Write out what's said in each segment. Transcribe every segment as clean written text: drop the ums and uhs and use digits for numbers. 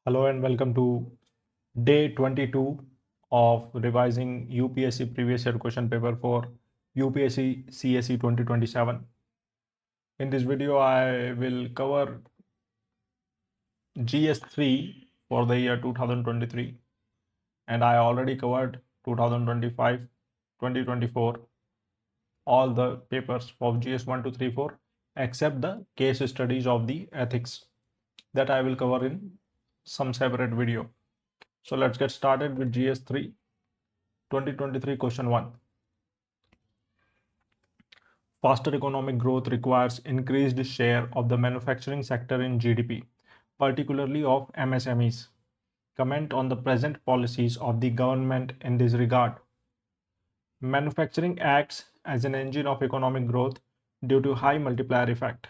Hello and welcome to day 22 of revising UPSC previous year question paper for UPSC CSE 2027. In this video, I will cover GS3 for the year 2023, and I already covered 2025, 2024, all the papers of GS1 to 3, 4, except the case studies of the ethics that I will cover in some separate video. So let's get started with GS3 2023 question 1. Faster economic growth requires increased share of the manufacturing sector in GDP, particularly of MSMEs. Comment on the present policies of the government in this regard. Manufacturing acts as an engine of economic growth due to high multiplier effect.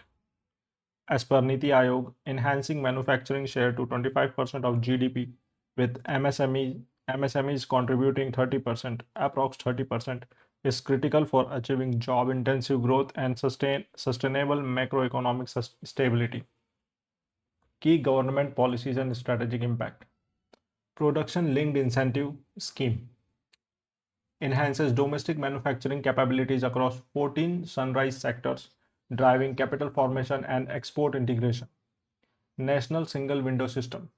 As per Niti Aayog, enhancing manufacturing share to 25% of GDP with MSMEs contributing 30%, approx 30%, is critical for achieving job-intensive growth and sustainable macroeconomic stability. Key government policies and strategic impact. Production-linked incentive scheme enhances domestic manufacturing capabilities across 14 sunrise sectors, driving capital formation and export integration. National single window system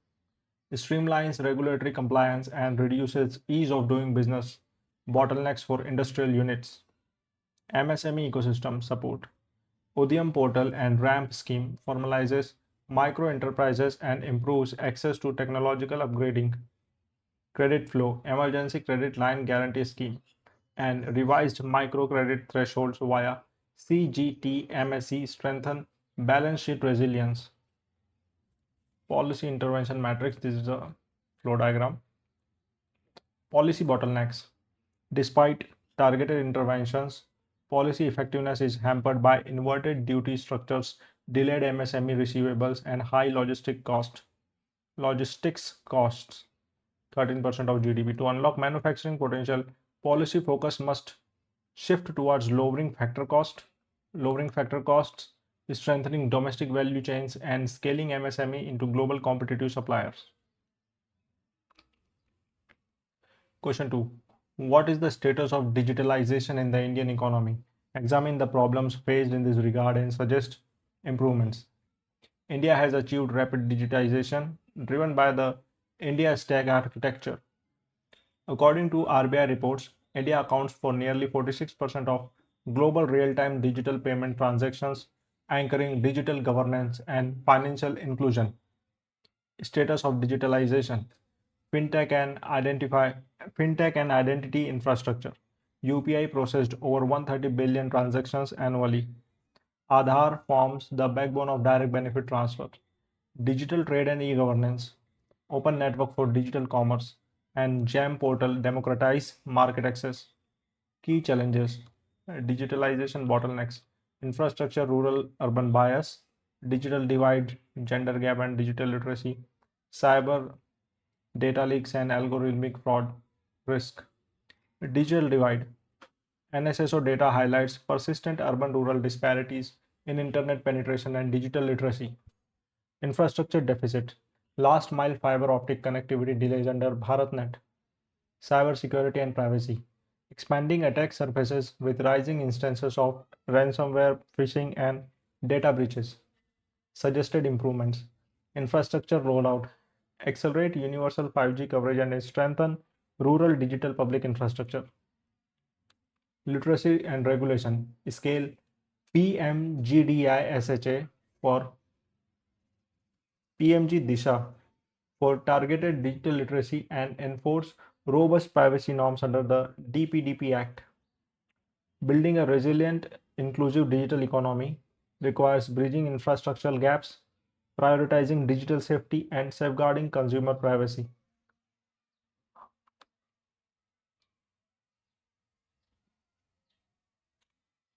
streamlines regulatory compliance and reduces ease of doing business bottlenecks for industrial units. MSME ecosystem support. Udyam portal and ramp scheme formalizes micro enterprises and improves access to technological upgrading. Credit flow, emergency credit line guarantee scheme, and revised microcredit thresholds via CGTMSE strengthen balance sheet resilience. Policy intervention matrix, this is a flow diagram. Policy bottlenecks. Despite targeted interventions, policy effectiveness is hampered by inverted duty structures, delayed MSME receivables, and high logistics costs, 13% of GDP. To unlock manufacturing potential, policy focus must shift towards lowering factor costs, strengthening domestic value chains, and scaling MSME into global competitive suppliers. Question 2. What is the status of digitalization in the Indian economy? Examine the problems faced in this regard and suggest improvements. India has achieved rapid digitization driven by the India Stack architecture. According to RBI reports, India accounts for nearly 46% of global real-time digital payment transactions, anchoring digital governance and financial inclusion. Status of digitalization. Fintech and identity infrastructure. UPI processed over 130 billion transactions annually. Aadhaar forms the backbone of direct benefit transfer. Digital trade and e-governance. Open network for digital commerce and GEM portal democratize market access. Key challenges. Digitalization bottlenecks. Infrastructure rural urban bias. Digital divide, gender gap and digital literacy. Cyber data leaks and algorithmic fraud risk. Digital divide. NSSO data highlights persistent urban-rural disparities in internet penetration and digital literacy. Infrastructure deficit. Last mile fiber optic connectivity delays under BharatNet. Cybersecurity and privacy. Expanding attack surfaces with rising instances of ransomware, phishing, and data breaches. Suggested improvements. Infrastructure rollout. Accelerate universal 5G coverage and strengthen rural digital public infrastructure. Literacy and regulation. Scale PMGDI-SHA for PMG Disha for targeted digital literacy and enforce robust privacy norms under the DPDP Act. Building a resilient, inclusive digital economy requires bridging infrastructural gaps, prioritizing digital safety, and safeguarding consumer privacy.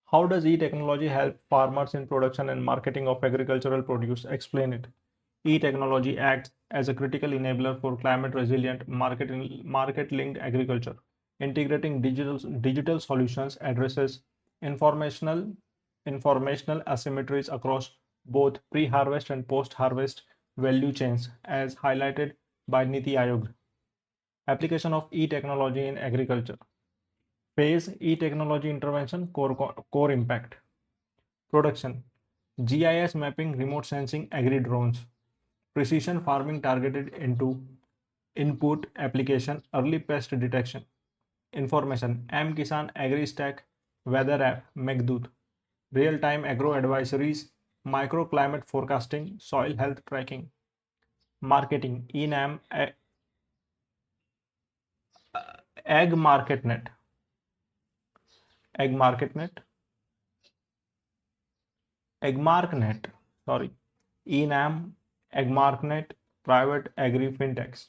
How does e-technology help farmers in production and marketing of agricultural produce? Explain it. E-technology acts as a critical enabler for climate-resilient, market-linked agriculture. Integrating digital solutions addresses informational asymmetries across both pre-harvest and post-harvest value chains, as highlighted by Niti Aayog. Application of e-technology in agriculture. Phase e-technology intervention, core impact. Production. GIS mapping, remote sensing, agri drones. Precision farming targeted into input application, early pest detection. Information. M-Kisan, AgriStack, Weather app, Meghdoot. Real-time agro advisories, microclimate forecasting, soil health tracking. Marketing. ENAM, Egg Market Net. Egg Market Net. EggMarkNet, sorry, ENAM, EggMarkNet, private agri fintechs,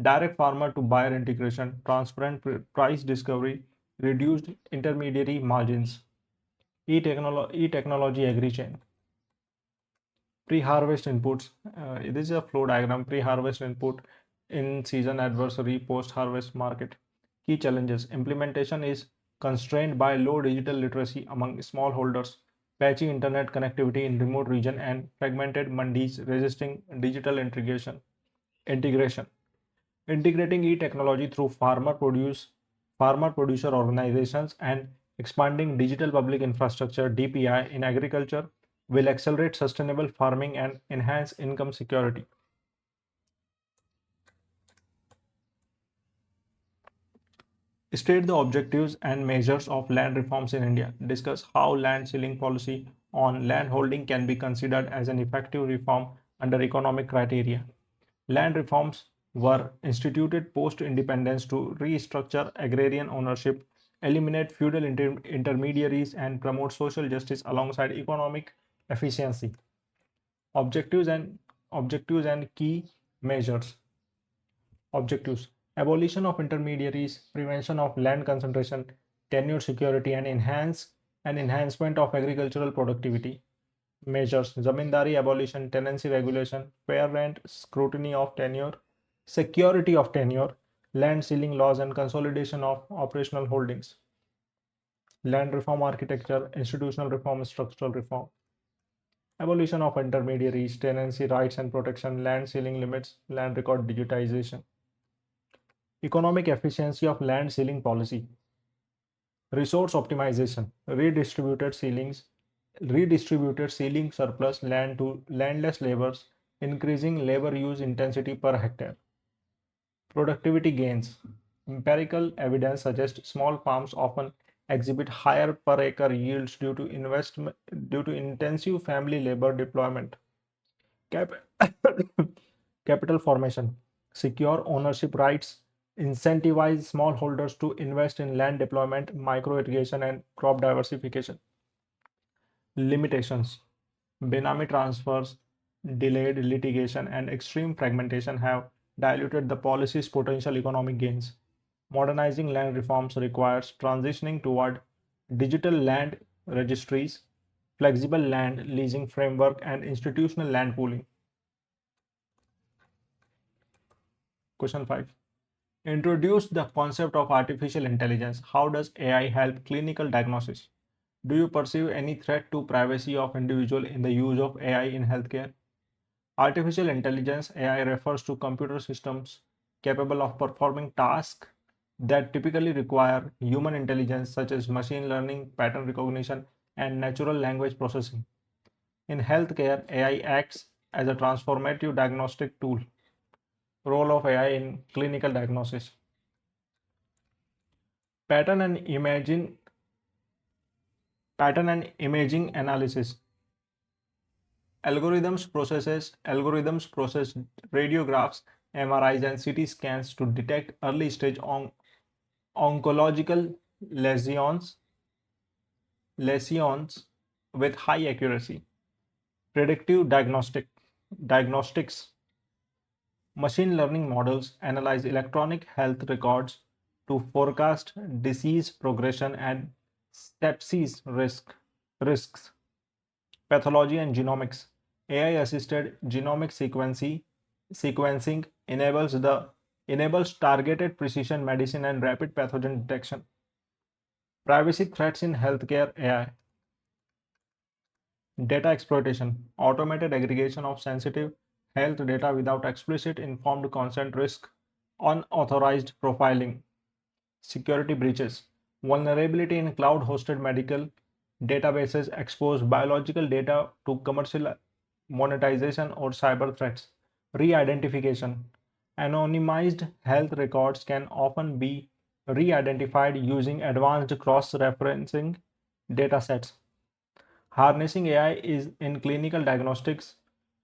direct farmer to buyer integration, transparent price discovery, reduced intermediary margins, e-technology agri chain, pre-harvest inputs. This is a flow diagram, pre-harvest input, in season adversary, post-harvest market. Key challenges. Implementation is constrained by low digital literacy among smallholders, patchy internet connectivity in remote region, and fragmented mandis resisting digital integration. Integrating e-technology through farmer producer organizations and expanding digital public infrastructure DPI in agriculture will accelerate sustainable farming and enhance income security. State the objectives and measures of land reforms in India. Discuss how land ceiling policy on land holding can be considered as an effective reform under economic criteria. Land reforms were instituted post-independence to restructure agrarian ownership, eliminate feudal intermediaries, and promote social justice alongside economic efficiency. Objectives and key measures. Objectives: abolition of intermediaries, prevention of land concentration, tenure security, and enhancement of agricultural productivity. Measures: zamindari abolition, tenancy regulation, fair rent, scrutiny of tenure, security of tenure, land ceiling laws, and consolidation of operational holdings. Land reform architecture, institutional reform, structural reform. Abolition of intermediaries, tenancy rights and protection, land ceiling limits, land record digitization. Economic efficiency of land ceiling policy. Resource optimization, redistributed ceiling surplus land to landless laborers, increasing labor use intensity per hectare. Productivity gains. Empirical evidence suggests small farms often exhibit higher per acre yields due to intensive family labor deployment. Cap- Capital formation. Secure ownership rights. Incentivize smallholders to invest in land deployment, micro irrigation, and crop diversification. Limitations. Benami transfers, delayed litigation, and extreme fragmentation have diluted the policy's potential economic gains. Modernizing land reforms requires transitioning toward digital land registries, flexible land leasing framework, and institutional land pooling. Question 5. Introduce the concept of artificial intelligence. How does AI help clinical diagnosis? Do you perceive any threat to privacy of individual in the use of AI in healthcare? Artificial intelligence (AI) refers to computer systems capable of performing tasks that typically require human intelligence, such as machine learning, pattern recognition, and natural language processing. In healthcare, AI acts as a transformative diagnostic tool. Role of AI in clinical diagnosis. Pattern and imaging Pattern and imaging analysis. Algorithms process radiographs, MRIs, and CT scans to detect early stage oncological lesions with high accuracy. Predictive diagnostics. Machine learning models analyze electronic health records to forecast disease progression and sepsis risks. Pathology and genomics. AI-assisted genomic sequencing enables targeted precision medicine and rapid pathogen detection. Privacy threats in healthcare AI. Data exploitation. Automated aggregation of sensitive health data without explicit informed consent risk, unauthorized profiling, security breaches, vulnerability in cloud hosted medical databases expose biological data to commercial monetization or cyber threats, re identification. Anonymized health records can often be re identified using advanced cross referencing datasets. Harnessing AI is in clinical diagnostics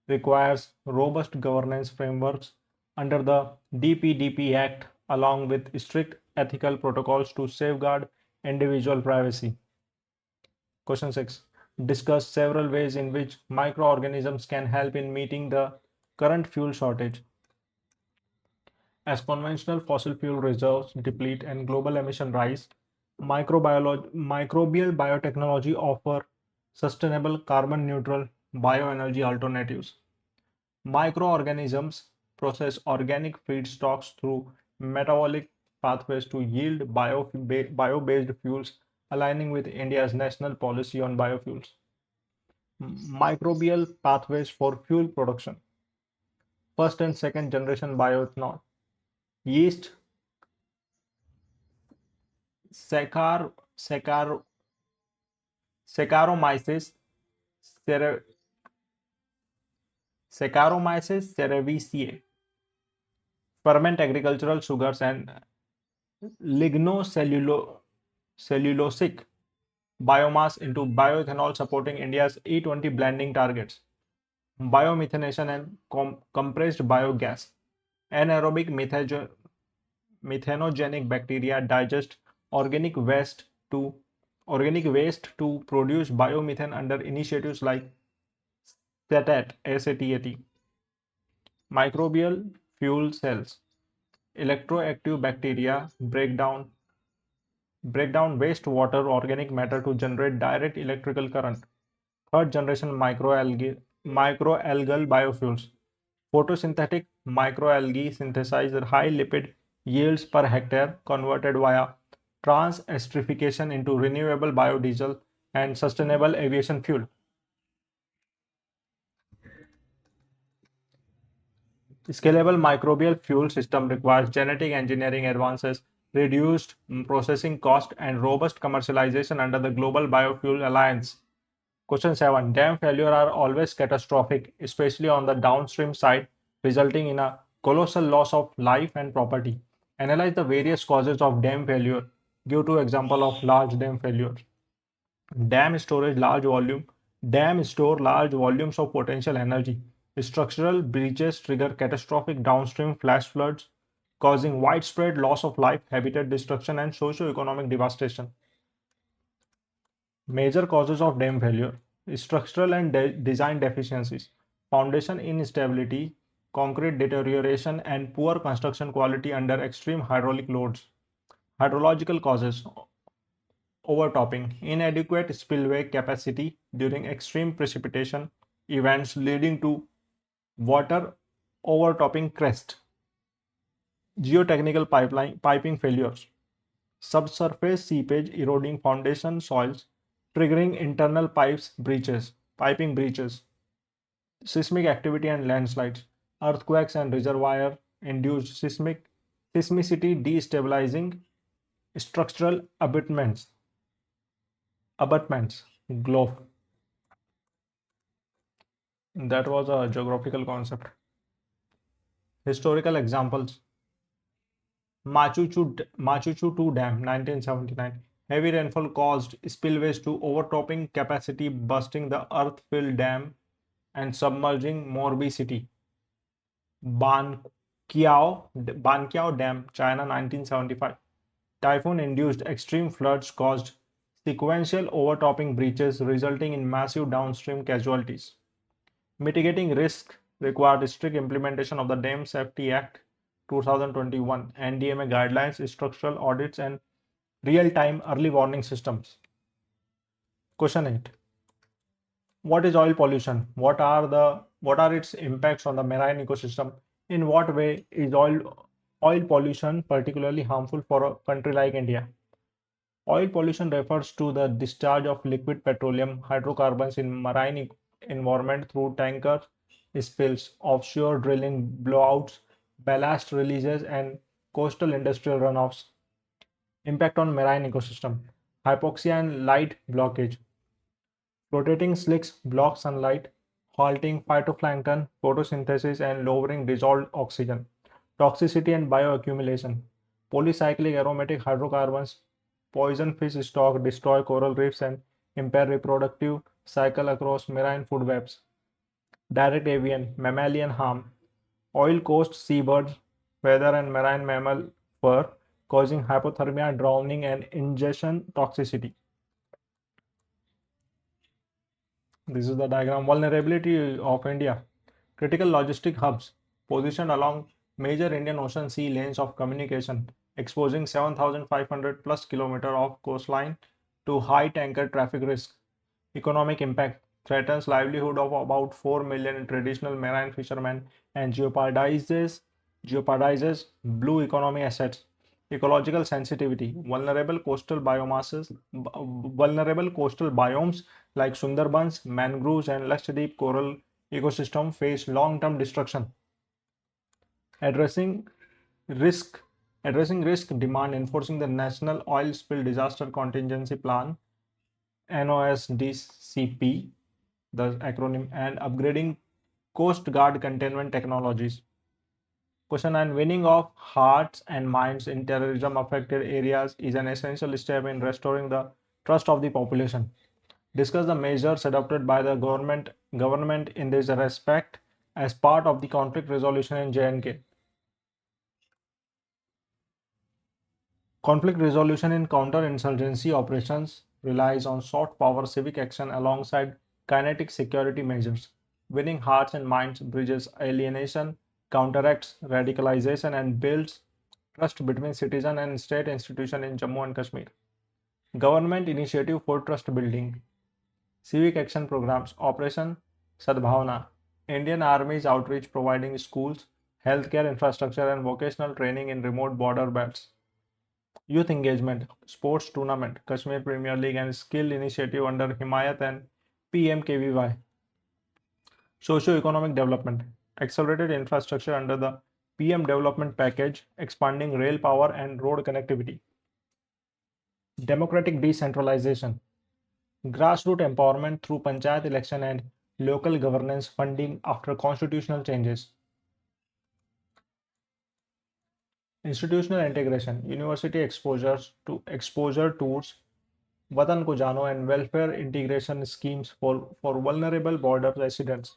requires robust governance frameworks under the DPDP Act along with strict ethical protocols to safeguard individual privacy. Question 6. Discuss several ways in which microorganisms can help in meeting the current fuel shortage. As conventional fossil fuel reserves deplete and global emission rise, microbial biotechnology offer sustainable carbon neutral bioenergy alternatives. Microorganisms process organic feedstocks through metabolic pathways to yield bio-based fuels, aligning with India's national policy on biofuels. Microbial pathways for fuel production. First and second generation bioethanol. Yeast, saccharomyces, Saccharomyces cere- Saccharomyces cerevisiae ferment agricultural sugars and lignocellulosic biomass into bioethanol, supporting India's E20 blending targets. Biomethanation and compressed biogas. Anaerobic methanogenic bacteria digest organic waste to produce biomethane under initiatives like SATAT. Microbial fuel cells. Electroactive bacteria break down wastewater organic matter to generate direct electrical current. Third generation microalgal biofuels. Photosynthetic microalgae synthesize high lipid yields per hectare converted via trans-esterification into renewable biodiesel and sustainable aviation fuel. Scalable microbial fuel system requires genetic engineering advances, reduced processing cost, and robust commercialization under the Global Biofuel Alliance. Question 7. Dam failure are always catastrophic, especially on the downstream side, resulting in a colossal loss of life and property. Analyze the various causes of dam failure. Give two examples of large dam failures. Dam storage large volume. Dam store large volumes of potential energy. Structural breaches trigger catastrophic downstream flash floods, causing widespread loss of life, habitat destruction, and socio-economic devastation. Major causes of dam failure: structural and design deficiencies, foundation instability, concrete deterioration, and poor construction quality under extreme hydraulic loads. Hydrological causes: overtopping, inadequate spillway capacity during extreme precipitation events leading to water overtopping crest. Geotechnical piping failures, subsurface seepage eroding foundation soils, triggering internal piping breaches, seismic activity and landslides, earthquakes and reservoir induced seismicity destabilizing structural abutments. Globe. That was a geographical concept. Historical examples: Machu 2 Dam, 1979. Heavy rainfall caused spillways to overtopping capacity, busting the earth-filled dam and submerging Morbi city. Banqiao Dam, China, 1975. Typhoon-induced extreme floods caused sequential overtopping breaches, resulting in massive downstream casualties. Mitigating risk required strict implementation of the Dam Safety Act 2021, NDMA guidelines, structural audits, and real-time early warning systems. Question 8. What is oil pollution? What are its impacts on the marine ecosystem? In what way is oil pollution particularly harmful for a country like India? Oil pollution refers to the discharge of liquid petroleum hydrocarbons in marine environment through tankers, spills, offshore drilling blowouts, ballast releases, and coastal industrial runoffs. Impact on marine ecosystem, hypoxia and light blockage. Rotating slicks block sunlight, halting phytoplankton photosynthesis and lowering dissolved oxygen. Toxicity and bioaccumulation. Polycyclic aromatic hydrocarbons poison fish stock, destroy coral reefs, and impair reproductive cycle across marine food webs. Direct avian, mammalian harm. Oil coast seabirds, weather and marine mammal fur, causing hypothermia, drowning, and ingestion toxicity. This is the diagram. Vulnerability of India. Critical logistic hubs positioned along major Indian Ocean sea lanes of communication, exposing 7,500 plus kilometer of coastline to high tanker traffic risk. Economic impact threatens livelihood of about 4 million traditional marine fishermen and jeopardizes blue economy assets. Ecological sensitivity, vulnerable coastal biomes like Sundarbans, mangroves, and Lakshadweep coral ecosystem face long-term destruction. Addressing risk, addressing risk demand, enforcing the National Oil Spill Disaster Contingency Plan (NOSDCP), the acronym, and upgrading Coast Guard containment technologies. Question 9. Winning of hearts and minds in terrorism affected areas is an essential step in restoring the trust of the population. Discuss the measures adopted by the government in this respect as part of the conflict resolution in J&K. Conflict resolution in counterinsurgency operations relies on soft power civic action alongside kinetic security measures. Winning hearts and minds bridges alienation, counteracts radicalization, and builds trust between citizen and state institution in Jammu and Kashmir. Government initiative for trust building. Civic action programs. Operation Sadbhavana. Indian Army's outreach providing schools, healthcare infrastructure, and vocational training in remote border belts. Youth engagement, sports tournament, Kashmir Premier League, and skill initiative under Himayat and PMKVY. Socio-economic development, accelerated infrastructure under the PM development package, expanding rail power and road connectivity. Democratic decentralization, grassroots empowerment through panchayat election and local governance funding after constitutional changes. Institutional integration, university exposure tours, Watan Ko Jano, and welfare integration schemes for vulnerable border residents.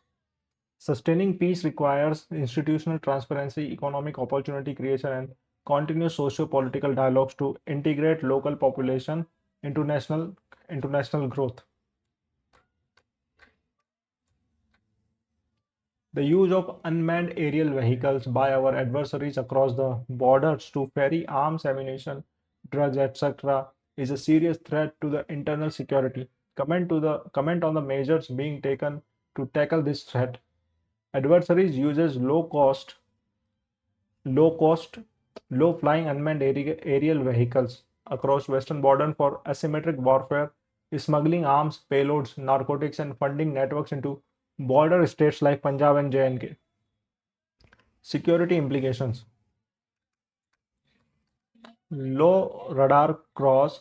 Sustaining peace requires institutional transparency, economic opportunity creation, and continuous socio-political dialogues to integrate local population into national growth. The use of unmanned aerial vehicles by our adversaries across the borders to ferry arms, ammunition, drugs, etc., is a serious threat to the internal security. Comment on the measures being taken to tackle this threat. Adversaries uses low cost, low flying unmanned aerial vehicles across western border for asymmetric warfare, smuggling arms, payloads, narcotics, and funding networks into border states like Punjab and J&K. Security implications. Low radar cross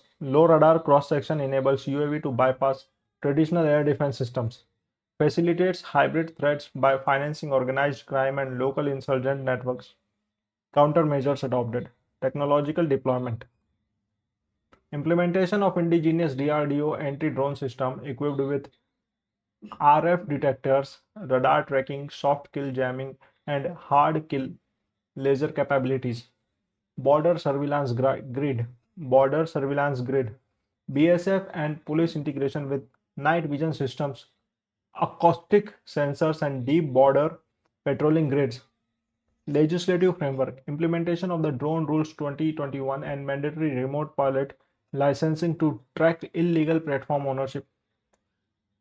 section enables UAV to bypass traditional air defense systems, facilitates hybrid threats by financing organized crime and local insurgent networks. Countermeasures adopted. Technological deployment. Implementation of indigenous DRDO anti-drone system equipped with RF detectors, radar tracking, soft kill jamming, and hard kill laser capabilities. Border surveillance grid. Border surveillance grid. BSF and police integration with night vision systems, acoustic sensors, and deep border patrolling grids. Legislative framework, implementation of the Drone Rules 2021 and mandatory remote pilot licensing to track illegal platform ownership.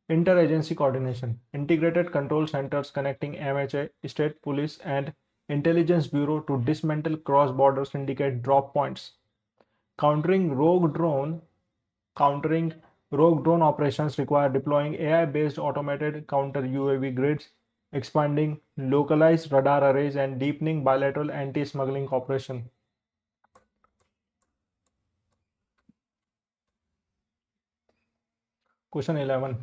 Interagency coordination, integrated control centers connecting MHA, state police, and intelligence bureau to dismantle cross-border syndicate drop points. Countering rogue drone operations require deploying AI-based automated counter UAV grids, expanding localized radar arrays and deepening bilateral anti-smuggling cooperation. Question 11.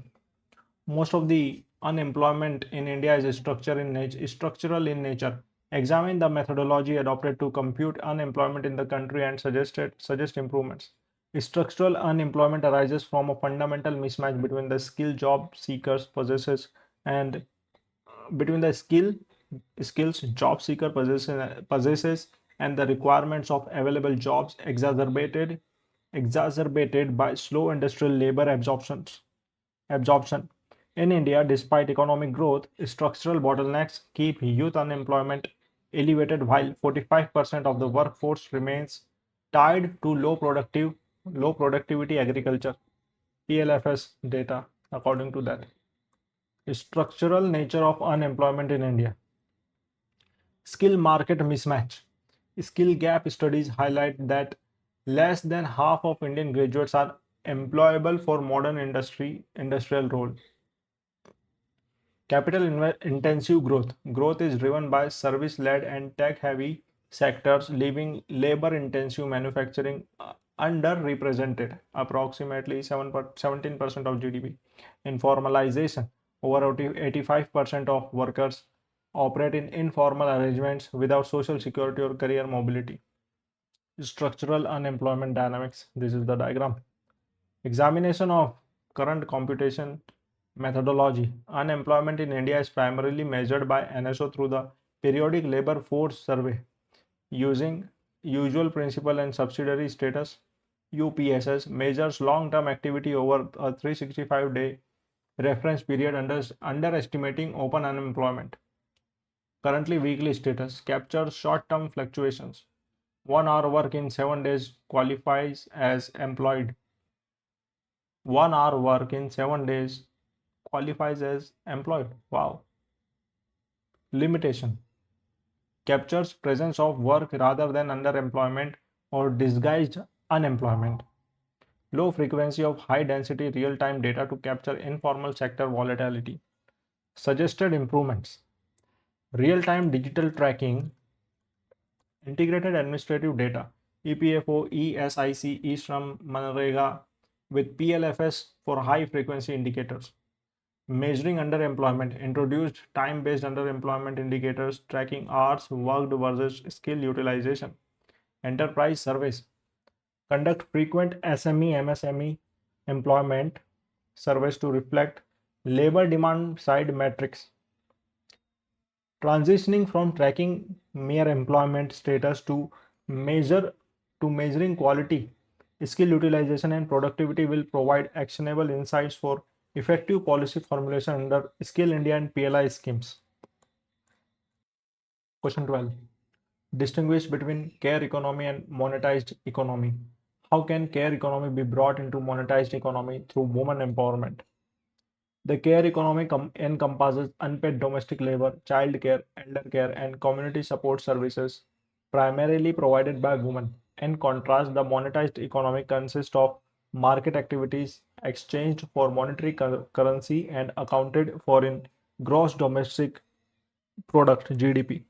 Most of the unemployment in India is structural in nature. Examine the methodology adopted to compute unemployment in the country and suggest improvements. Structural unemployment arises from a fundamental mismatch between the skill job seekers possesses and between the skills job seeker possesses and the requirements of available jobs exacerbated by slow industrial labor absorption. In India, despite economic growth, structural bottlenecks keep youth unemployment elevated while 45% of the workforce remains tied to low productivity agriculture. PLFS data according to that. Structural nature of unemployment in India. Skill market mismatch. Skill gap studies highlight that less than half of Indian graduates are employable for modern industrial roles. Capital intensive growth. Growth is driven by service led and tech heavy sectors, leaving labor intensive manufacturing underrepresented, approximately 17% of GDP. Informalization. Over 85% of workers operate in informal arrangements without social security or career mobility. Structural unemployment dynamics. This is the diagram. Examination of current computation methodology. Unemployment in India is primarily measured by NSO through the Periodic Labor Force Survey using usual principal and subsidiary status. UPSS measures long-term activity over a 365-day reference period underestimating open unemployment. Currently weekly status captures short-term fluctuations. 1 hour work in 7 days qualifies as employed. 1 hour work in 7 days qualifies as employed. Wow. Limitation captures presence of work rather than underemployment or disguised unemployment. Low frequency of high density real time data to capture informal sector volatility. Suggested improvements. Real time digital tracking, integrated administrative data, EPFO, ESIC, eShram, Manrega with PLFS for high frequency indicators. Measuring underemployment introduced time-based underemployment indicators tracking hours worked versus skill utilization. Enterprise surveys conduct frequent SME MSME employment surveys to reflect labor demand side metrics. Transitioning from tracking mere employment status measure measuring quality, skill utilization and productivity will provide actionable insights for effective policy formulation under Skill India and PLI schemes. Question 12. Distinguish between care economy and monetized economy. How can care economy be brought into monetized economy through women empowerment? The care economy encompasses unpaid domestic labor, child care, elder care, and community support services primarily provided by women. In contrast, the monetized economy consists of market activities exchanged for monetary currency and accounted for in gross domestic product GDP.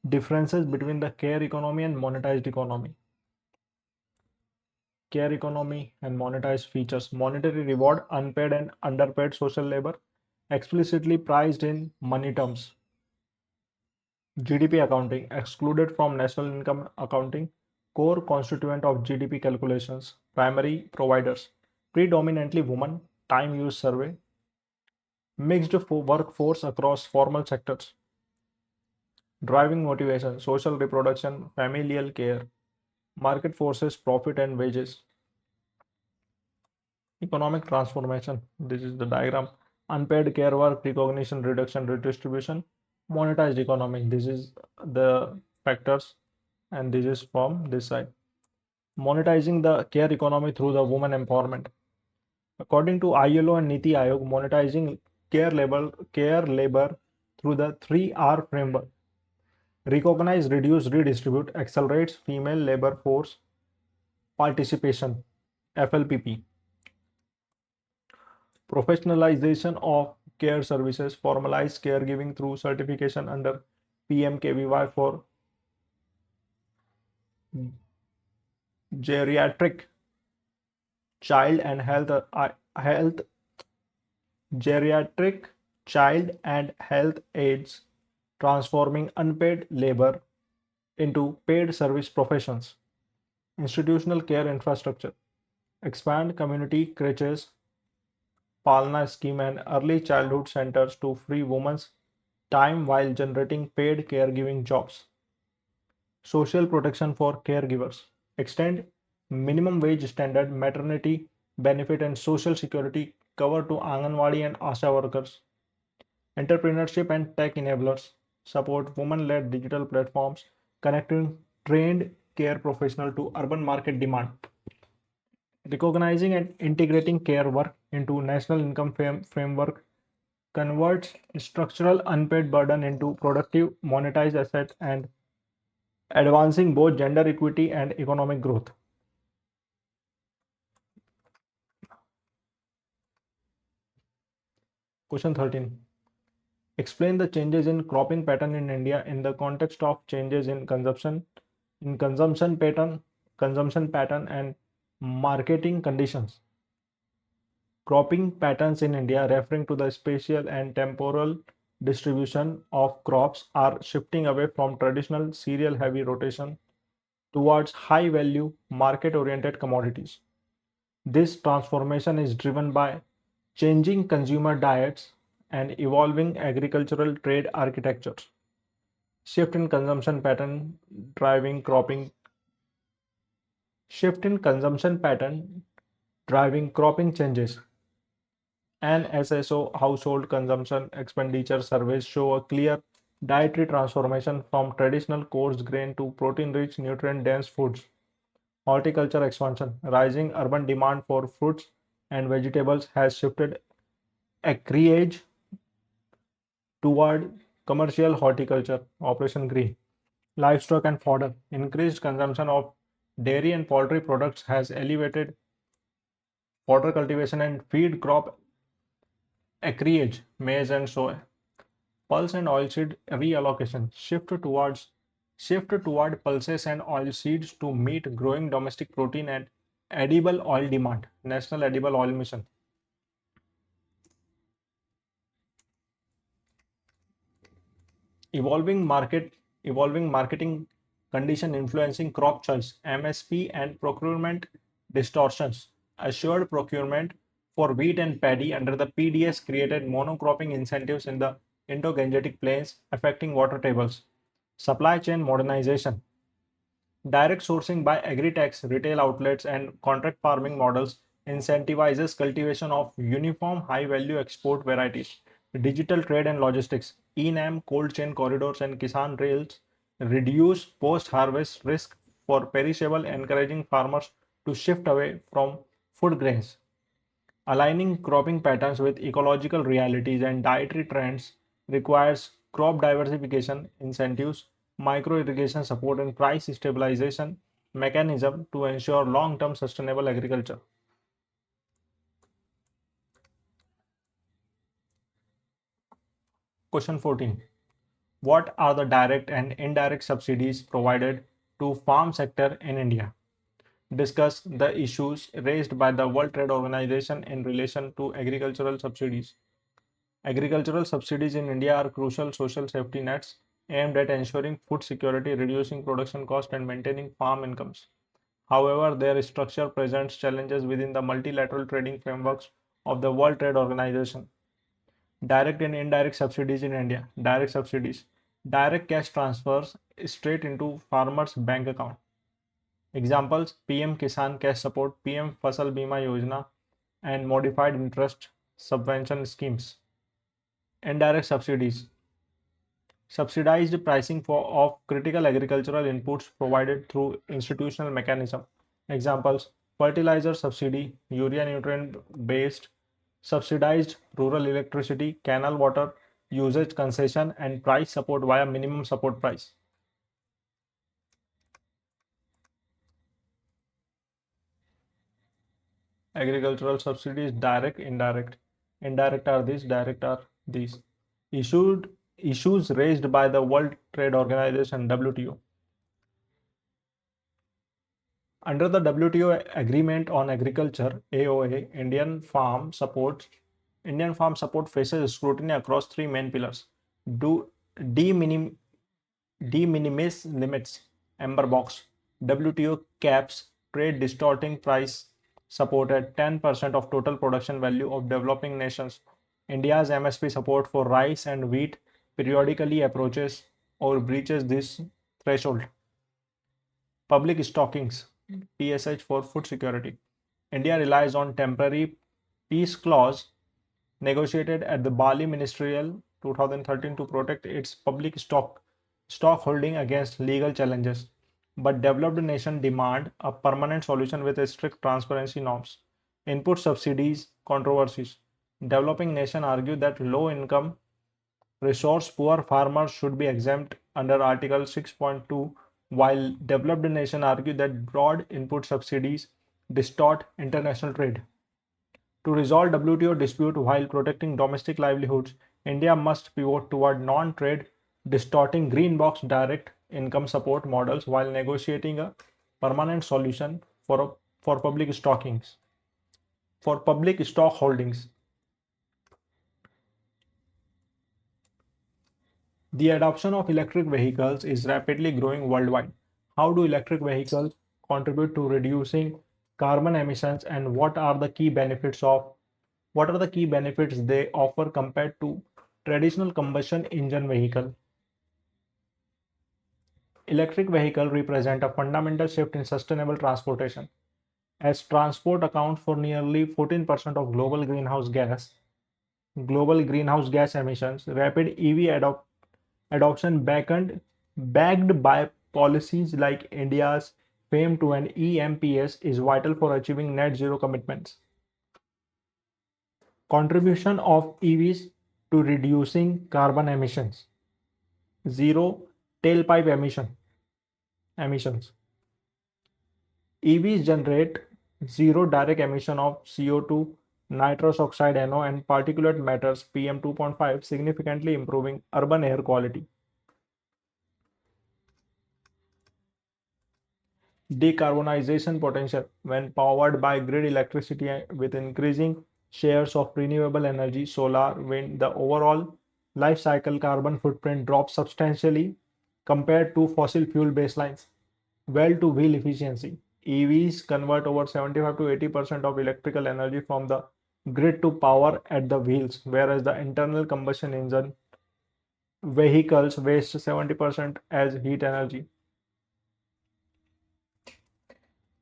Differences between the care economy and monetized economy. Care economy and monetized features. Monetary reward, unpaid and underpaid social labor, explicitly priced in money terms. GDP accounting, excluded from national income accounting, core constituent of GDP calculations, primary providers, predominantly women, time use survey, mixed workforce across formal sectors, driving motivation, social reproduction, familial care, market forces, profit and wages, economic transformation. This is the diagram. Unpaid care work, recognition, reduction, redistribution, monetized economy. This is the factors, and this is from this side. Monetizing the care economy through the women empowerment. According to ILO and Niti Aayog, monetizing care labor through the 3R framework. Recognize, reduce, redistribute, accelerates female labor force participation. FLPP. Professionalization of care services, formalized caregiving through certification under PMKVY for geriatric child and health geriatric child and health aides, transforming unpaid labor into paid service professions. Institutional care infrastructure, expand community creches, Palna scheme and early childhood centers to free women's time while generating paid caregiving jobs. Social protection for caregivers, extend minimum wage standard, maternity benefit and social security cover to Anganwadi and ASHA workers. Entrepreneurship and tech enablers, support women-led digital platforms connecting trained care professionals to urban market demand. Recognizing and integrating care work into national income framework converts structural unpaid burden into productive monetized assets and advancing both gender equity and economic growth. Question 13. Explain the changes in cropping pattern in India in the context of changes in consumption pattern and marketing conditions. Cropping patterns in India, referring to the spatial and temporal distribution of crops, are shifting away from traditional cereal heavy rotation towards high value market oriented commodities. This transformation is driven by changing consumer diets and evolving agricultural trade architectures. Shift in consumption pattern driving cropping Shift in consumption pattern driving cropping changes. An SSO household consumption expenditure surveys show a clear dietary transformation from traditional coarse grain to protein rich, nutrient dense foods. Horticulture expansion, rising urban demand for fruits and vegetables has shifted acreage toward commercial horticulture, Operation Green. Livestock and fodder, increased consumption of dairy and poultry products has elevated fodder cultivation and feed crop acreage, maize and soy. Pulse and oilseed reallocation, shift toward pulses and oilseeds to meet growing domestic protein and edible oil demand. National Edible Oil Mission. Evolving market Evolving marketing condition influencing crop choice, MSP and procurement distortions. Assured procurement for wheat and paddy under the PDS created monocropping incentives in the Indo-Gangetic plains affecting water tables. Supply chain modernization. Direct sourcing by agri-techs, retail outlets, and contract farming models incentivizes cultivation of uniform high-value export varieties. Digital trade and logistics, ENAM, cold chain corridors, and Kisan rails reduce post-harvest risk for perishable, encouraging farmers to shift away from food grains. Aligning cropping patterns with ecological realities and dietary trends requires crop diversification incentives, micro irrigation support, and price stabilization mechanism to ensure long-term sustainable agriculture. Question 14. What are the direct and indirect subsidies provided to farm sector in India? Discuss the issues raised by the World Trade Organization in relation to agricultural subsidies. Agricultural subsidies in India are crucial social safety nets aimed at ensuring food security, reducing production costs, and maintaining farm incomes. However, their structure presents challenges within the multilateral trading frameworks of the World Trade Organization. Direct and indirect subsidies in India. Direct subsidies. Direct cash transfers straight into farmers' bank account. Examples: PM Kisan Cash Support, PM Fasal Bima Yojana, and modified interest subvention schemes. Indirect subsidies. Subsidized pricing of critical agricultural inputs provided through institutional mechanism. Examples: fertilizer subsidy, urea nutrient based, subsidized rural electricity, canal water usage concession, and price support via minimum support price. Agricultural subsidies, direct, indirect. indirect are these, direct are these. Issued issues raised by the World Trade Organization WTO. Under the WTO Agreement on Agriculture (AOA), Indian farm support faces scrutiny across three main pillars: do de minim, de minimis limits, amber box. WTO caps trade distorting price support at 10% of total production value of developing nations. India's MSP support for rice and wheat periodically approaches or breaches this threshold. Public stockings, PSH for food security. India relies on temporary peace clause negotiated at the Bali Ministerial 2013 to protect its public stock holding against legal challenges. But developed nations demand a permanent solution with strict transparency norms. Input subsidies controversies. Developing nations argue that low income, resource poor farmers should be exempt under Article 6.2, while developed nations argue that broad input subsidies distort international trade. To resolve WTO dispute while protecting domestic livelihoods, India must pivot toward non-trade distorting green box direct income support models while negotiating a permanent solution for public stockings. For public stock holdings, the adoption of electric vehicles is rapidly growing worldwide. How do electric vehicles contribute to reducing carbon emissions, and what are the key benefits they offer compared to traditional combustion engine vehicle? Electric vehicles represent a fundamental shift in sustainable transportation. As transport accounts for nearly 14% of global greenhouse gas emissions, rapid EV adoption backed by policies like India's FAME to an EMPS is vital for achieving net zero commitments. Contribution of EVs to reducing carbon emissions. Zero tailpipe emissions. EVs generate zero direct emission of CO2, nitrous oxide NO, and particulate matters PM 2.5, significantly improving urban air quality. Decarbonization potential. When powered by grid electricity with increasing shares of renewable energy, solar, wind, the overall life cycle carbon footprint drops substantially compared to fossil fuel baselines. Well to wheel efficiency. EVs convert over 75 to 80% of electrical energy from the grid to power at the wheels, whereas the internal combustion engine vehicles waste 70% as heat energy.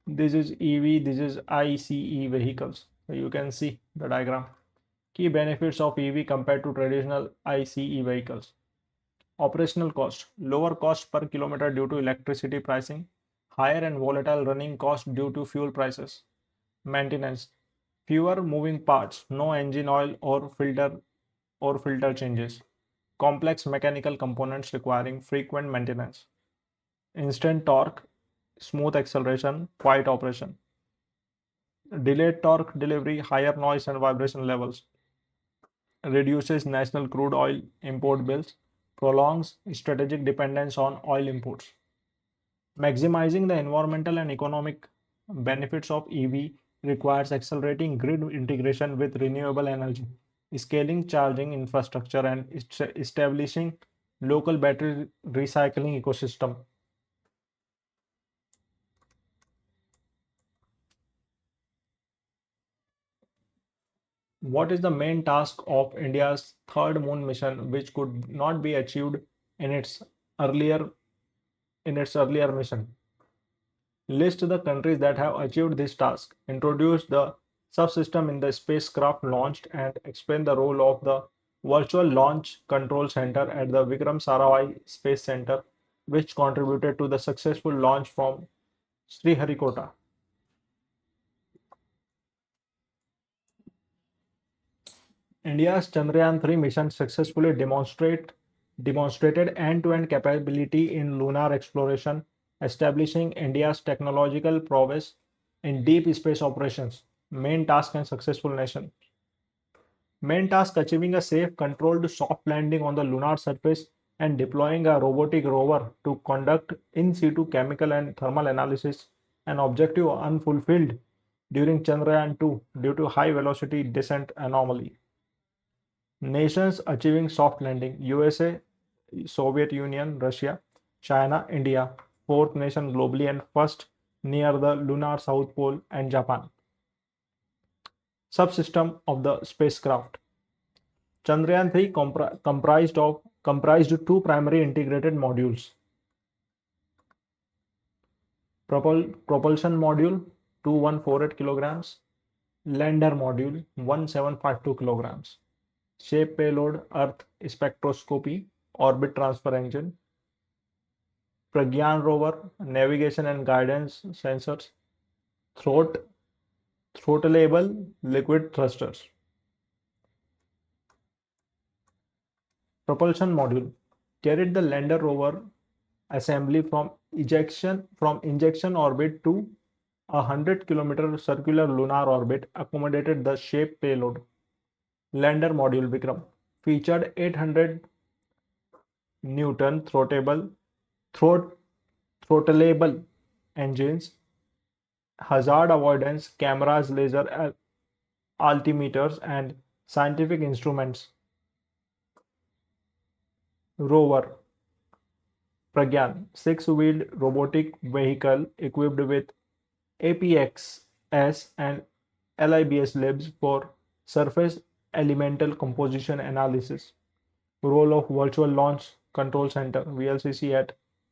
This is EV, this is ICE vehicles. So you can see the diagram. Key benefits of EV compared to traditional ICE vehicles. Operational cost. Lower cost per kilometer due to electricity pricing. Higher and volatile running cost due to fuel prices. Maintenance. Fewer moving parts, no engine oil or filter changes. Complex mechanical components requiring frequent maintenance. Instant torque, smooth acceleration, quiet operation. Delayed torque delivery, higher noise and vibration levels. Reduces national crude oil import bills. Prolongs strategic dependence on oil imports. Maximizing the environmental and economic benefits of EV requires accelerating grid integration with renewable energy, scaling charging infrastructure, and establishing local battery recycling ecosystem. What is the main task of India's third moon mission, which could not be achieved in earlier its earlier mission? List the countries that have achieved this task, introduce the subsystem in the spacecraft launched, and explain the role of the Virtual Launch Control Center at the Vikram Sarabhai Space Center, which contributed to the successful launch from Sriharikota. India's Chandrayaan-3 mission successfully demonstrated end-to-end capability in lunar exploration, establishing India's technological prowess in deep space operations. Main task and successful nation. Main task achieving a safe, controlled soft landing on the lunar surface and deploying a robotic rover to conduct in situ chemical and thermal analysis, an objective unfulfilled during Chandrayaan 2 due to high velocity descent anomaly. Nations achieving soft landing: USA, Soviet Union, Russia, China, India, fourth nation globally and first near the lunar south pole, and Japan. Subsystem of the spacecraft. Chandrayaan 3 comprised two primary integrated modules. Propulsion module 2148 kilograms, lander module 1752 kilograms. Shape payload Earth spectroscopy, orbit transfer engine, Pragyan rover, navigation and guidance sensors, throttleable liquid thrusters. Propulsion module carried the lander rover assembly from injection orbit to a 100-kilometer circular lunar orbit, accommodated the shape payload. Lander module Vikram featured 800 Newton throttleable engines, hazard avoidance cameras, laser altimeters, and scientific instruments. Rover Pragyan, six-wheeled robotic vehicle equipped with APXS and LIBS labs for surface elemental composition analysis. Role of Virtual Launch Control Center VLCC at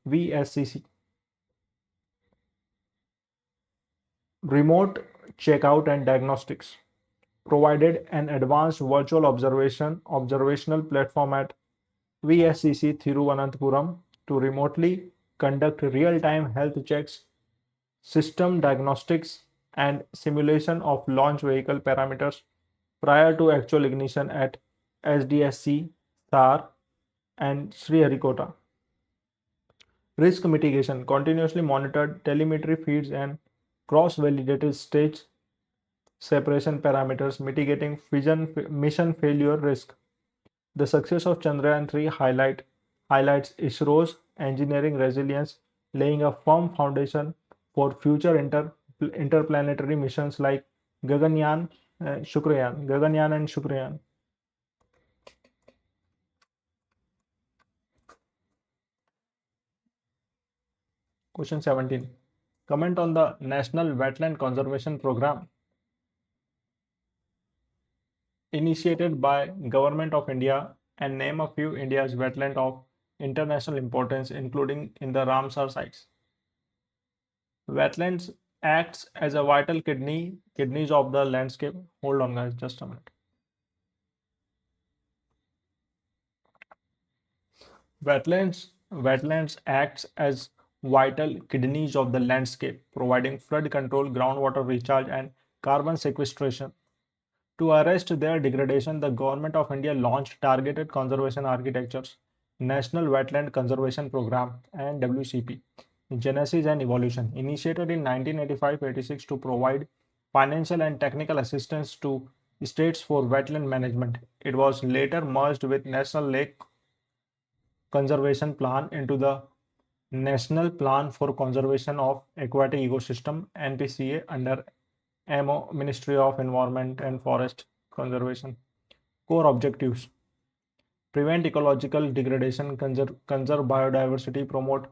VSCC. Remote checkout and diagnostics. Provided an advanced virtual observational platform at VSCC Thiruvananthapuram to remotely conduct real-time health checks, system diagnostics, and simulation of launch vehicle parameters prior to actual ignition at SDSC, SAR, and Sriharikota. Risk mitigation: continuously monitored telemetry feeds and cross-validated stage separation parameters mitigating mission failure risk. The success of Chandrayaan 3 highlights ISRO's engineering resilience, laying a firm foundation for future interplanetary missions like Gaganyaan and Shukrayaan. Question 17. Comment on the National Wetland Conservation Program initiated by Government of India and name a few India's wetland of international importance, including in the Ramsar sites. Wetlands acts as a vital kidneys of the landscape. Hold on, guys, just a minute. Wetlands acts as vital kidneys of the landscape, providing flood control, groundwater recharge, and carbon sequestration. To arrest their degradation, the Government of India launched targeted conservation architectures, National Wetland Conservation Program, and WCP, Genesis and Evolution, initiated in 1985-86 to provide financial and technical assistance to states for wetland management. It was later merged with National Lake Conservation Plan into the National Plan for Conservation of Aquatic Ecosystem (NPCA) under MO, Ministry of Environment and Forest Conservation. Core objectives: prevent ecological degradation, conserve biodiversity, promote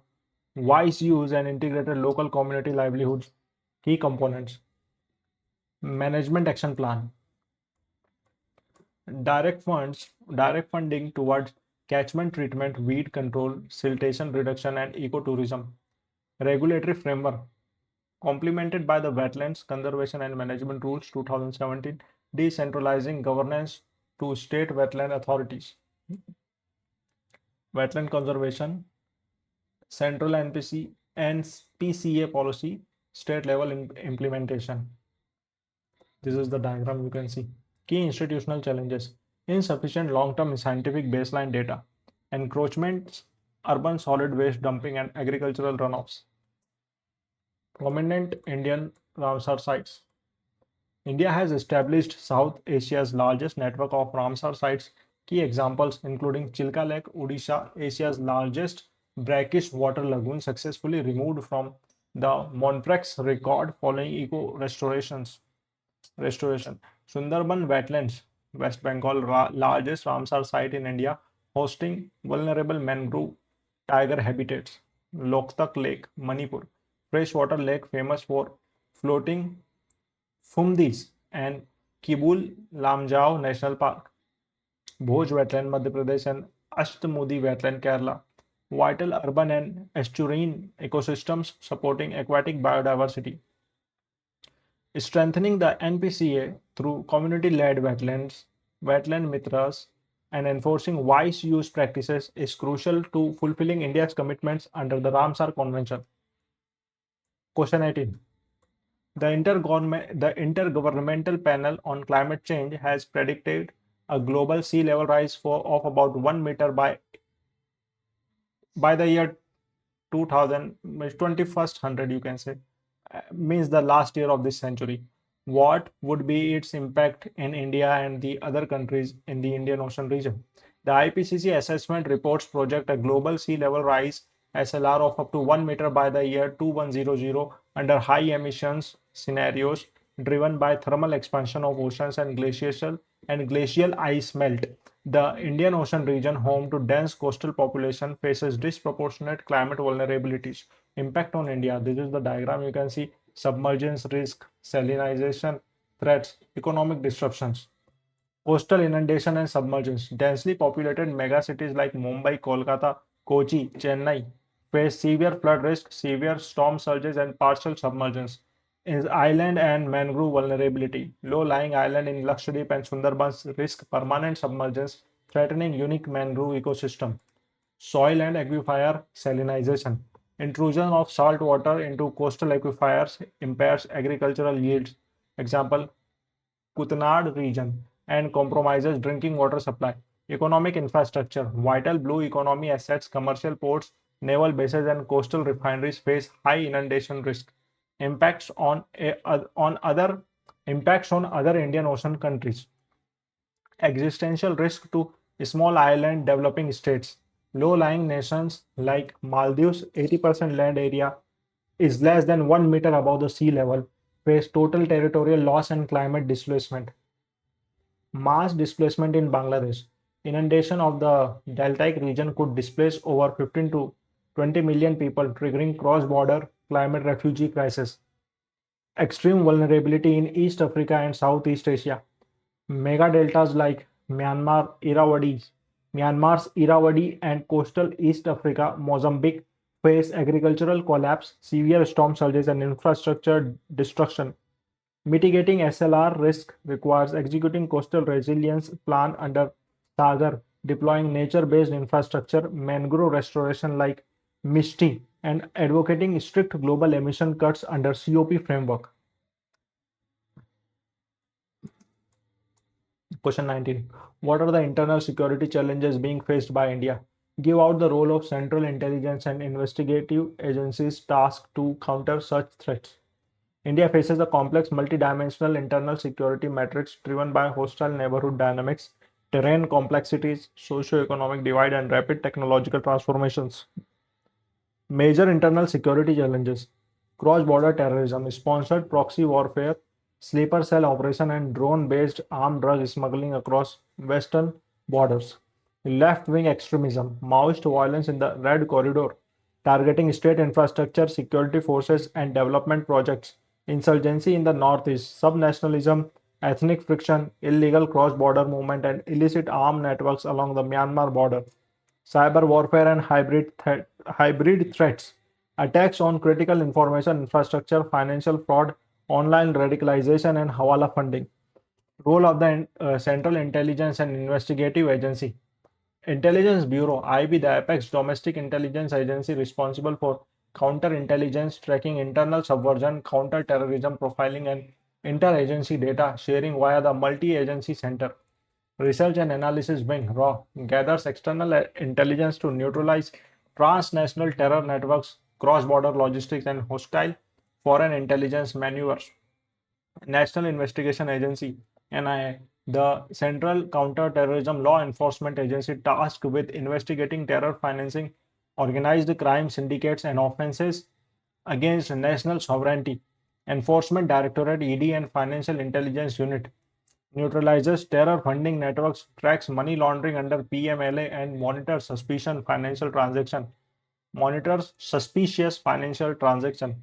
wise use, and integrated local community livelihoods. Key components: management action plan, direct funding towards catchment treatment, weed control, siltation reduction, and ecotourism. Regulatory framework, complemented by the Wetlands Conservation and Management Rules 2017, decentralizing governance to state wetland authorities. Wetland conservation, central NPC and PCA policy, state level implementation. This is the diagram you can see. Key institutional challenges: insufficient long-term scientific baseline data, encroachments, urban solid waste dumping, and agricultural runoffs. Prominent Indian Ramsar sites: India has established South Asia's largest network of Ramsar sites. Key examples including Chilka Lake, Odisha, Asia's largest brackish water lagoon, successfully removed from the Montrex record following eco restoration. Sundarban wetlands, West Bengal, largest Ramsar site in India, hosting vulnerable mangrove tiger habitats. Loktak Lake, Manipur, freshwater lake famous for floating Fumdis and Kibul Lamjao National Park. Bhoj wetland, Madhya Pradesh and Ashtmodi wetland, Kerala. Vital urban and estuarine ecosystems supporting aquatic biodiversity. Strengthening the NPCA through community-led wetland mitras, and enforcing wise use practices is crucial to fulfilling India's commitments under the Ramsar Convention. Question 18. The Intergovernmental Panel on Climate Change has predicted a global sea level rise of about 1 meter by the year 2000, 2100, you can say, means the last year of this century. What would be its impact in India and the other countries in the Indian Ocean region? The IPCC assessment reports project a global sea level rise SLR of up to 1 meter by the year 2100 under high emissions scenarios driven by thermal expansion of oceans and glacial ice melt. The Indian Ocean region, home to dense coastal population, faces disproportionate climate vulnerabilities. Impact on India. This is the diagram. You can see submergence risk, salinization threats, economic disruptions. Coastal inundation and submergence. Densely populated megacities like Mumbai, Kolkata, Kochi, Chennai face severe flood risk, severe storm surges, and partial submergence. Is island and mangrove vulnerability. Low-lying island in Lakshadweep and Sundarbans risk permanent submergence, threatening unique mangrove ecosystem. Soil and aquifer salinization. Intrusion of salt water into coastal aquifers impairs agricultural yields. Example, Kutnad region, and compromises drinking water supply. Economic infrastructure. Vital blue economy assets, commercial ports, naval bases, and coastal refineries face high inundation risk. Impacts on other impacts on other Indian Ocean countries. Existential risk to small island developing states. Low-lying nations like Maldives, 80% land area is less than 1 meter above the sea level, face total territorial loss and climate displacement. Mass displacement in Bangladesh. Inundation of the deltaic region could displace over 15 to 20 million people, triggering cross-border climate refugee crisis. Extreme vulnerability in East Africa and Southeast Asia. Mega deltas like Myanmar's Irrawaddy and coastal East Africa, Mozambique face agricultural collapse, severe storm surges, and infrastructure destruction. Mitigating SLR risk requires executing coastal resilience plan under Sagar, deploying nature-based infrastructure, mangrove restoration like MISTI, and advocating strict global emission cuts under COP framework. Question 19. What are the internal security challenges being faced by India? Give out the role of central intelligence and investigative agencies tasked to counter such threats. India faces a complex multidimensional internal security matrix driven by hostile neighborhood dynamics, terrain complexities, socio-economic divide, and rapid technological transformations. Major internal security challenges: cross-border terrorism, sponsored proxy warfare, sleeper cell operation, and drone-based armed drug smuggling across western borders. Left-wing extremism, Maoist violence in the Red Corridor, targeting state infrastructure, security forces, and development projects. Insurgency in the northeast, subnationalism, ethnic friction, illegal cross-border movement, and illicit armed networks along the Myanmar border. Cyber warfare and hybrid threats, attacks on critical information infrastructure, financial fraud, online radicalization, and Hawala funding. Role of the Central Intelligence and Investigative Agency. Intelligence Bureau, IB, the apex domestic intelligence agency responsible for counterintelligence, tracking internal subversion, counter-terrorism profiling, and interagency data sharing via the multi-agency center. Research and Analysis Wing, RAW, gathers external intelligence to neutralize transnational terror networks, cross-border logistics, and hostile foreign intelligence maneuvers. National Investigation Agency (NIA), the Central Counter-Terrorism Law Enforcement Agency tasked with investigating terror financing, organized crime syndicates, and offenses against national sovereignty. Enforcement Directorate (ED) and Financial Intelligence Unit neutralizes terror funding networks, tracks money laundering under PMLA, and monitors suspicious financial transaction.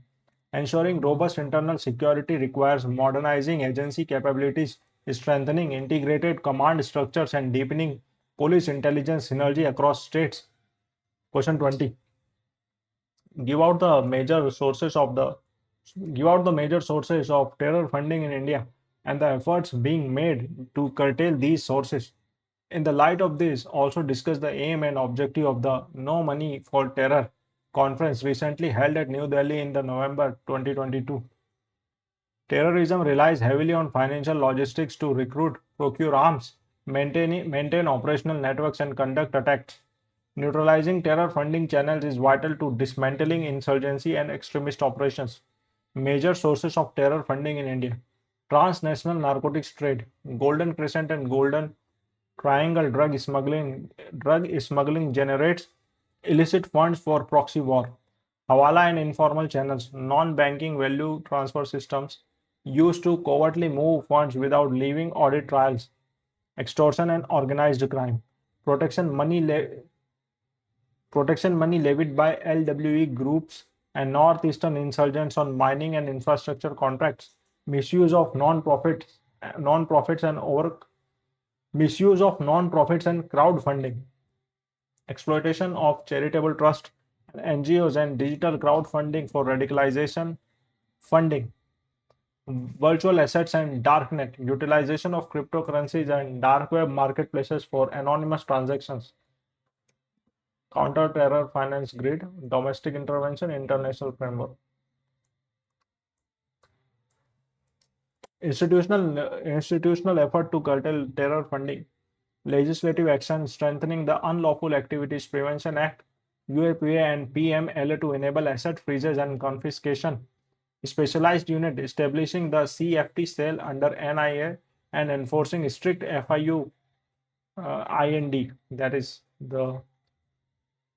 Ensuring robust internal security requires modernizing agency capabilities, strengthening integrated command structures, and deepening police intelligence synergy across states. Question 20. Give out the major sources of the Give out the major sources of terror funding in India and the efforts being made to curtail these sources. In the light of this, also discuss the aim and objective of the No Money for Terror conference recently held at New Delhi in the November 2022. Terrorism relies heavily on financial logistics to recruit, procure arms, maintain operational networks, and conduct attacks. Neutralizing terror funding channels is vital to dismantling insurgency and extremist operations. Major sources of terror funding in India: transnational narcotics trade, Golden Crescent and Golden Triangle drug smuggling generates illicit funds for proxy war. Hawala and informal channels, non-banking value transfer systems used to covertly move funds without leaving audit trials. Extortion and organized crime. Protection money, protection money levied by LWE groups and northeastern insurgents on mining and infrastructure contracts. Misuse of non-profits and over misuse of non-profits and crowdfunding, exploitation of charitable trust, NGOs, and digital crowdfunding for radicalization funding, virtual assets and darknet, utilization of cryptocurrencies and dark web marketplaces for anonymous transactions, counter-terror finance grid, domestic intervention, international framework. Institutional effort to curtail terror funding. Legislative action strengthening the Unlawful Activities Prevention Act, UAPA, and PMLA to enable asset freezes and confiscation. Specialized unit establishing the CFT cell under NIA and enforcing strict FIU IND. That is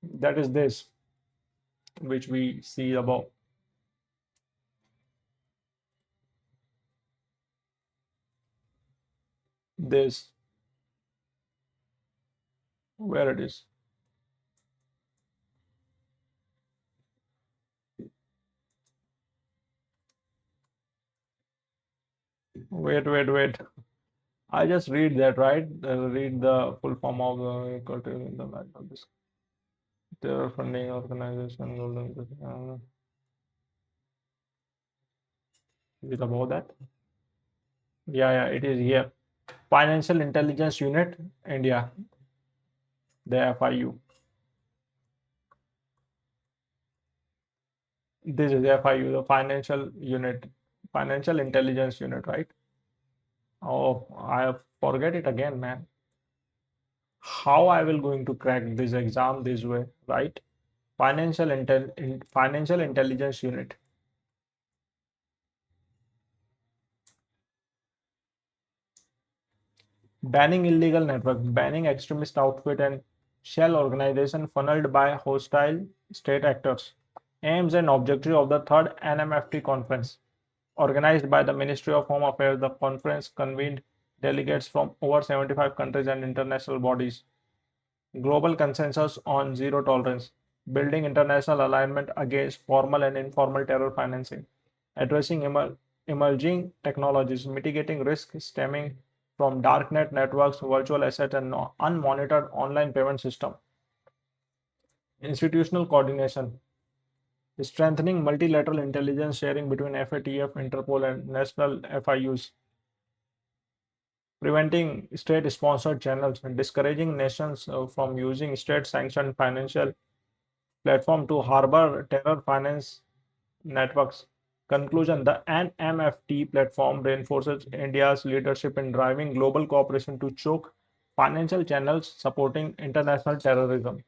this which we see above. This where it is. Wait. I just read that, right? Read the full form of the terror funding organization. Is it about that? Yeah, it is here. Financial Intelligence Unit, India, the FIU. This is FIU, the Financial Intelligence Unit, right? Oh, I forget it again, man. How I will going to crack this exam this way, right? Financial Intelligence Unit. Banning illegal network, banning extremist outfit and shell organization funneled by hostile state actors. Aims and objective of the third NMFT conference. Organized by the Ministry of Home Affairs, the conference convened delegates from over 75 countries and international bodies. Global consensus on zero tolerance, building international alignment against formal and informal terror financing, addressing emerging technologies, mitigating risks stemming from darknet networks, virtual assets, and unmonitored online payment system. Institutional coordination, strengthening multilateral intelligence sharing between FATF, Interpol, and national FIUs, preventing state-sponsored channels and discouraging nations from using state-sanctioned financial platform to harbor terror finance networks. Conclusion: the NMFT platform reinforces India's leadership in driving global cooperation to choke financial channels supporting international terrorism.